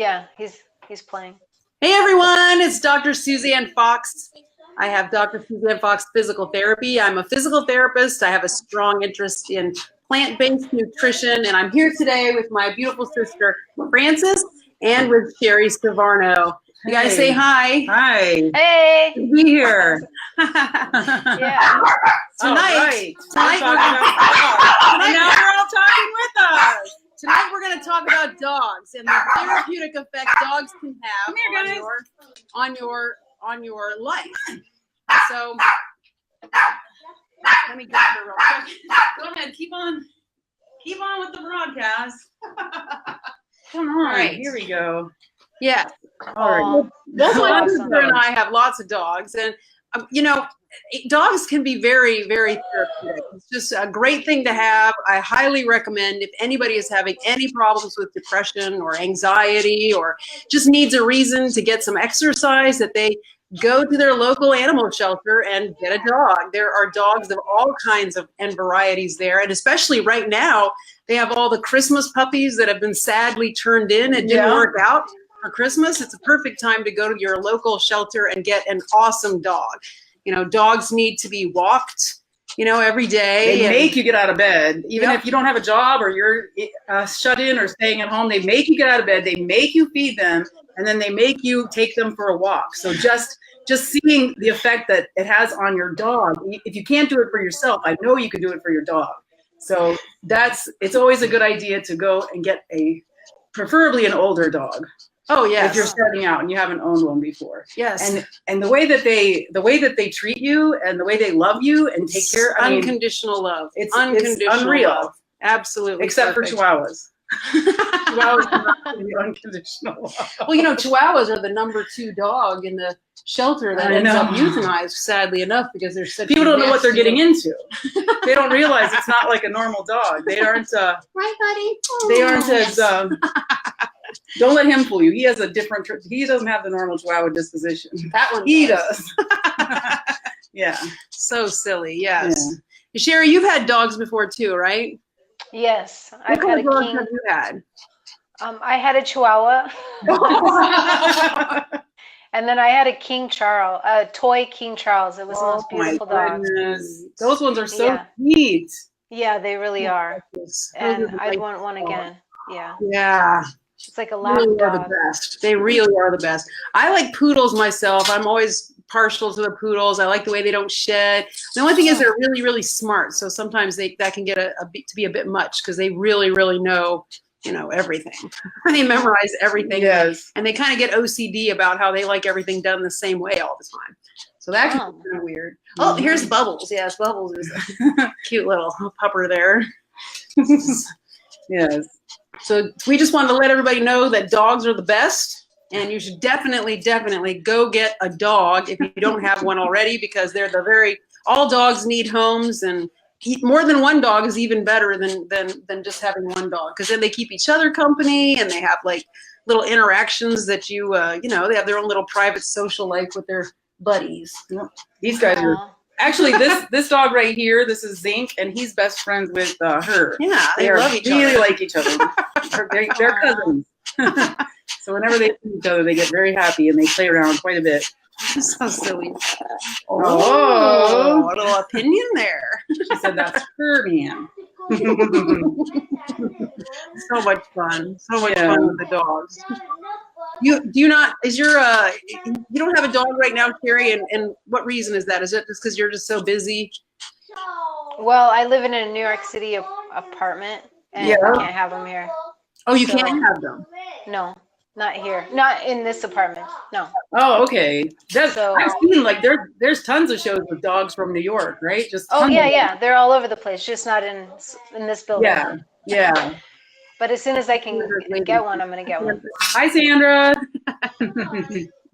Yeah, he's playing. Hey everyone, it's Dr. Suzanne Fox. I have Dr. Suzanne Fox Physical Therapy. I'm a physical therapist. I have a strong interest in plant-based nutrition, and I'm here today with my beautiful sister, Frances, and with Sherri Savarno. You guys say hi. Hi. Hey. Be here. Yeah. Tonight, now you're all talking with us. Tonight we're going to talk about dogs and the therapeutic effect dogs can have on your life. So let me get her real quick. Go ahead, keep on with the broadcast. Come on. All right, here we go. Yeah. All right. Both my sister and I have lots of dogs, and dogs can be very, very therapeutic. It's just a great thing to have. I highly recommend if anybody is having any problems with depression or anxiety or just needs a reason to get some exercise, that they go to their local animal shelter and get a dog. There are dogs of all kinds and varieties there, and especially right now, they have all the Christmas puppies that have been sadly turned in and didn't work out for Christmas. It's a perfect time to go to your local shelter and get an awesome dog. Dogs need to be walked, every day. They make you get out of bed. Even if you don't have a job or you're shut in or staying at home, they make you get out of bed. They make you feed them, and then they make you take them for a walk. So just seeing the effect that it has on your dog. If you can't do it for yourself, I know you can do it for your dog. So it's always a good idea to go and get preferably an older dog. Oh yes. If you're starting out and you haven't owned one before. Yes. And the way that they treat you and the way they love you and take care, unconditional love. It's unreal. Love. Absolutely. Except perfect. for Chihuahuas. Chihuahuas are not really unconditional love. Well, Chihuahuas are the #2 dog in the shelter that ends up euthanized, sadly enough, because they're such people don't know what they're getting into. They don't realize it's not like a normal dog. They aren't right, buddy. They aren't as don't let him fool you. He has a different he doesn't have the normal Chihuahua disposition. That one does. Yeah. So silly, yes. Yeah. Sherri, you've had dogs before too, right? Yes. What kind of dogs have you had? I had a Chihuahua. And then I had a King Charles, a toy King Charles. It was the most beautiful dog. Those ones are so sweet. Yeah, they really are. And I'd want one again. Yeah. Yeah. It's like a lap really dog. Are the best. They really are the best. I like poodles myself. I'm always partial to the poodles. I like the way they don't shed. The only thing is they're really, really smart. So sometimes that can get to be a bit much because they really, really know, everything. They memorize everything. Yes. And they kind of get OCD about how they like everything done the same way all the time. So that can be kind of weird. Oh, here's Bubbles. Yes, Bubbles is a cute little pupper there. Yes. So we just wanted to let everybody know that dogs are the best, and you should definitely go get a dog if you don't have one already, because they're all dogs need homes, and more than one dog is even better than just having one dog, because then they keep each other company and they have like little interactions that they have their own little private social life with their buddies. These guys are. Actually, this dog right here, this is Zinc, and he's best friends with her. Yeah, they love each other. Really like each other. They're cousins. So whenever they see each other, they get very happy, and they play around quite a bit. So silly. Oh, a little opinion there. She said that's her man. So much fun. So much fun with the dogs. You don't have a dog right now, Sherri, and what reason is that? Is it just because you're just so busy? Well, I live in a New York City apartment, and I can't have them here. Oh, you can't have them? No, not here. Not in this apartment. No. Oh, okay. I've seen there's tons of shows with dogs from New York, right? Just yeah. They're all over the place, just not in this building. Yeah. But as soon as I can get one, I'm going to get one. Hi, Sandra.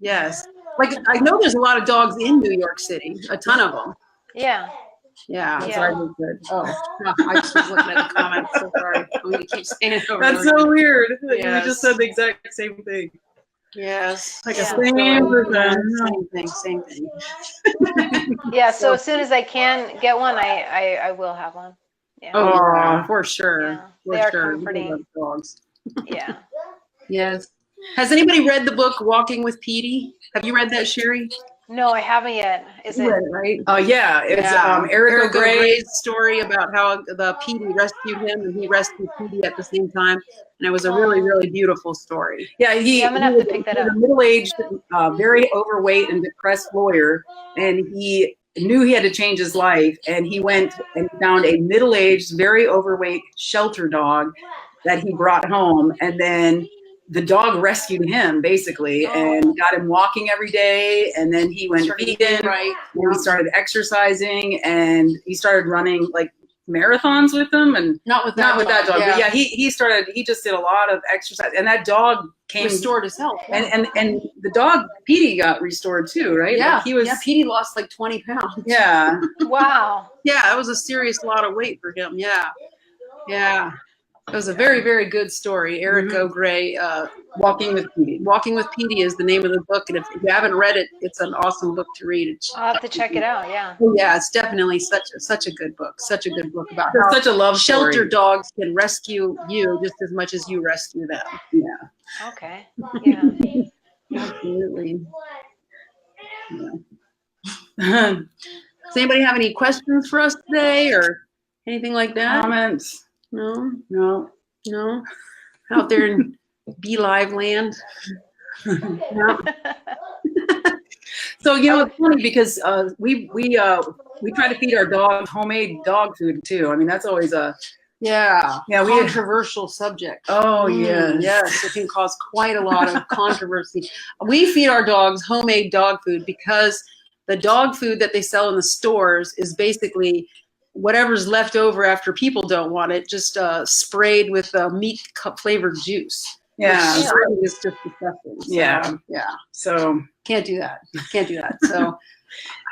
Yes. I know there's a lot of dogs in New York City, a ton of them. Yeah. Yeah. That's what I just said. Oh, I just was looking at the comments. So sorry. I'm going to keep saying it over. That's so weird. Yes. We just said the exact same thing. Yes. Same thing. Yeah. So as soon as I can get one, I will have one. Yeah. Oh, for sure. Yeah. They are comforting. Dogs. Yeah. Yes. Has anybody read the book Walking with Peety? Have you read that, Sherri? No, I haven't yet. Is it? Right. Yeah, it's Eric O'Gray's story about how the Peety rescued him and he rescued Peety at the same time, and it was a really, really beautiful story. Yeah, I'm gonna have to pick that up. A middle-aged, very overweight and depressed lawyer, and he knew he had to change his life, and he went and found a middle-aged, very overweight shelter dog that he brought home, and then the dog rescued him basically and got him walking every day, and then he went vegan, right? And he started exercising, and he started running like marathons with them, and not with that dog. Yeah. But yeah, he just did a lot of exercise, and that dog restored his health. And the dog Peety got restored too, right? Yeah, like Peety lost like 20 pounds. Yeah. Wow. Yeah, that was a serious lot of weight for him. Yeah. It was a very, very good story. Eric O'Gray, Walking with Peety. Walking with Peety is the name of the book, and if you haven't read it, it's an awesome book to read. I'll have to check it out. Yeah. Yeah, it's definitely such a good book. Such a good book about It's how such a love shelter story. dogs can rescue you just as much as you rescue them. Yeah. Okay. Yeah. Absolutely. Yeah. Does anybody have any questions for us today or anything like that? Comments? No. Out there in Be Live land. No. So it's funny because we try to feed our dogs homemade dog food too. I mean, that's always a controversial subject. Oh yes. Yes, it can cause quite a lot of controversy. We feed our dogs homemade dog food because the dog food that they sell in the stores is basically whatever's left over after people don't want it, just sprayed with meat flavored juice. Yeah. It's just disgusting. So, yeah. So can't do that. So,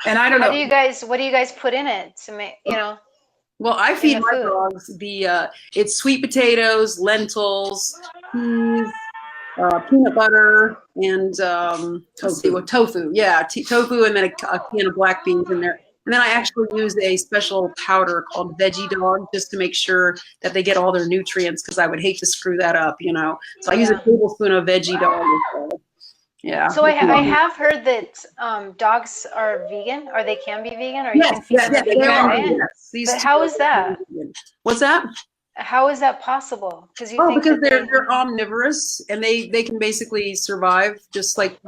and I don't know. What do you guys put in it to make, Well, I feed my dogs it's sweet potatoes, lentils, peas, peanut butter, and tofu. Yeah, tofu, and then a can of black beans in there. And then I actually use a special powder called Veggie Dog just to make sure that they get all their nutrients, because I would hate to screw that up, So I use a tablespoon of Veggie Dog. Yeah. So I have heard that dogs are vegan, or they can be vegan, or you can feed them a vegan diet. But how is that? What's that? How is that possible? Because they're omnivorous, and they can basically survive just like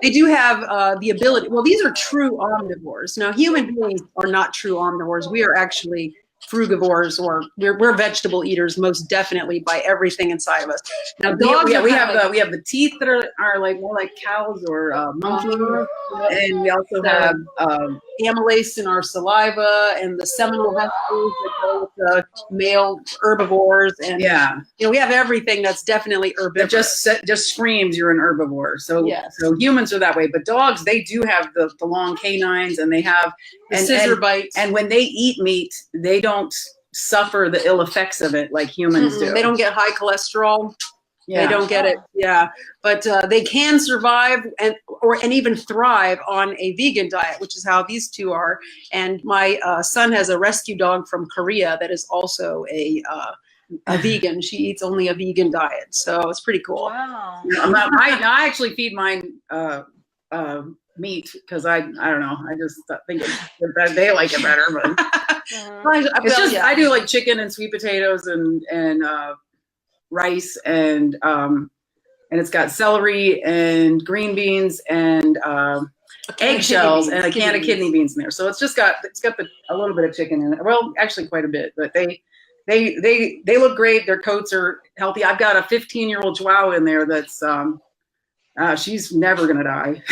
they do have the ability. Well, these are true omnivores. Now, human beings are not true omnivores. We are actually frugivores, or we're vegetable eaters, most definitely, by everything inside of us. Now, dogs, we have the teeth that are like more like cows or monkeys, and we also have amylase in our saliva, and the seminal vesicles that go with the male herbivores, and we have everything that's definitely herbivorous. That just screams you're an herbivore. So humans are that way, but dogs, they do have the long canines, and they have scissor bites, and when they eat meat, they don't suffer the ill effects of it like humans do. They don't get high cholesterol. They don't get it. Yeah, but they can survive and even thrive on a vegan diet, which is how these two are. And my son has a rescue dog from Korea that is also a vegan. She eats only a vegan diet, so it's pretty cool. Wow. I actually feed mine meat because I don't know. I just think they like it better, but it's just I do like chicken and sweet potatoes and rice and it's got celery and green beans and eggshells and a can of kidney beans in there. So it's got a little bit of chicken in it. Well, actually quite a bit, but they look great. Their coats are healthy. I've got a 15-year-old Chihuahua in there that's she's never gonna die.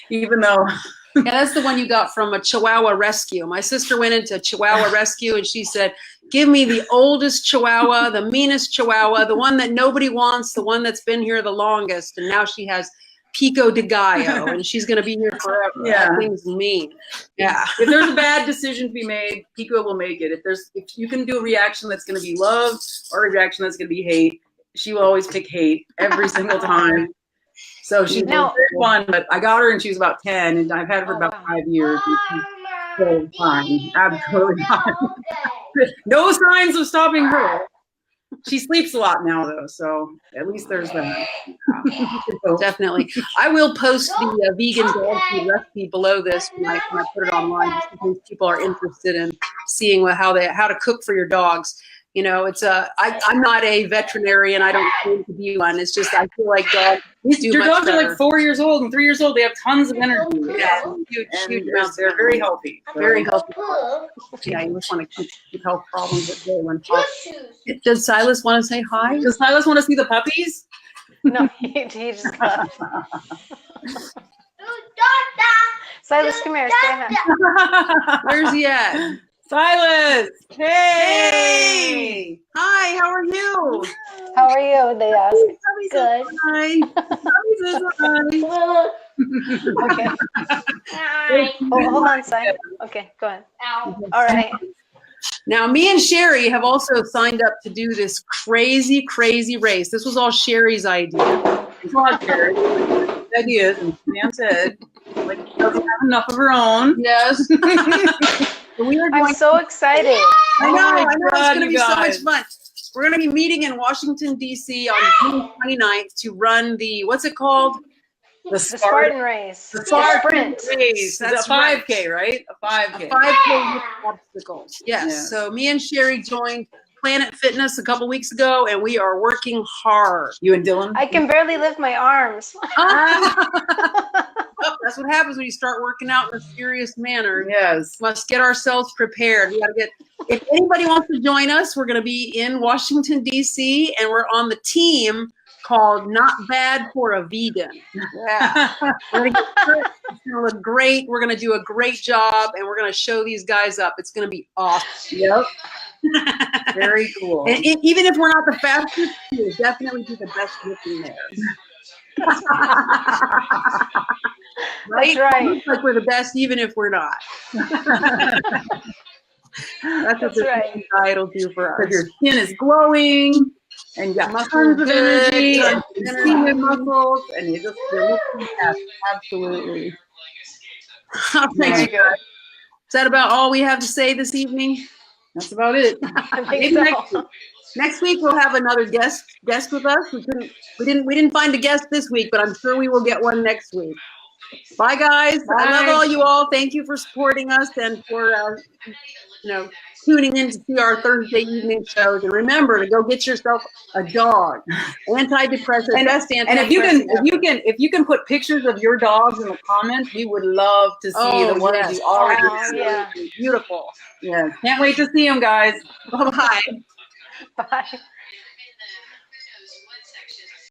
Even though that's the one you got from a Chihuahua rescue. My sister went into Chihuahua rescue, and she said, give me the oldest Chihuahua, the meanest Chihuahua, the one that nobody wants, the one that's been here the longest. And now she has Pico de Gallo, and she's going to be here forever. Yeah. That thing's mean. Yeah. If there's a bad decision to be made, Pico will make it. If you can do a reaction that's going to be love or a reaction that's going to be hate, she will always pick hate every single time. So she's very fun, but I got her and she was about 10, and I've had her for about 5 years. And she's so fine. Absolutely fine. No signs of stopping her. She sleeps a lot now, though, so at least there's that. Definitely. I will post the vegan dog food recipe below this when I put it online, just in case people are interested in seeing how to cook for your dogs. You know, it's I'm not a veterinarian. I don't claim to be one. It's just I feel like dogs do Your much dogs better. are like 4 years old and 3 years old. They have tons of energy. Yeah, huge amounts. They're very healthy. Very healthy. Yeah, you just want to keep health problems at bay when possible. Does Silas want to say hi? Does Silas want to see the puppies? No, he just left. Silas, come here. Say hi. Where's he at? Silas! Hey! Hi, how are you? How are you? They ask. Good. Hi. Hi. Okay. Oh, hold on, Simon. Okay, go ahead. All right. Now, me and Sherri have also signed up to do this crazy race. This was all Sherri's idea. It's not Sherri. Ideas, and Suzanne said, like, she doesn't have enough of her own. Yes. I'm so excited. I know. It's God, going to be so much fun. We're going to be meeting in Washington, D.C. on June 29th to run the, what's it called? The Spartan race. The Spartan sprint. race. That's a 5K, right? A 5K. A 5K with obstacles. Yes. Yes. So me and Sherri joined Planet Fitness a couple weeks ago, and we are working hard. You and Dylan? I can barely lift my arms. Well, that's what happens when you start working out in a serious manner. Yes. Must get ourselves prepared. We got to get. If anybody wants to join us, we're going to be in Washington D.C. and we're on the team called Not Bad for a Vegan. Yeah, we're going to look great. We're going to do a great job, and we're going to show these guys up. It's going to be awesome. Yep. Very cool. And even if we're not the fastest, we'll definitely be the best looking there. That's right. Looks like we're the best, even if we're not. That's what this diet will do for us. Because your skin is glowing, and you got tons of energy, and your muscles, and you just feel absolutely. Thank you. Is that about all we have to say this evening? That's about it. I think so. Next week we'll have another guest with us. We didn't find a guest this week, but I'm sure we will get one next week. Bye, guys. Bye. I love all you all. Thank you for supporting us and for tuning in to see our Thursday evening shows. And remember to go get yourself a dog. Antidepressant. And if you can put pictures of your dogs in the comments, we would love to see the ones you already see. Beautiful. Yeah. Can't wait to see them, guys. Bye-bye. Bye.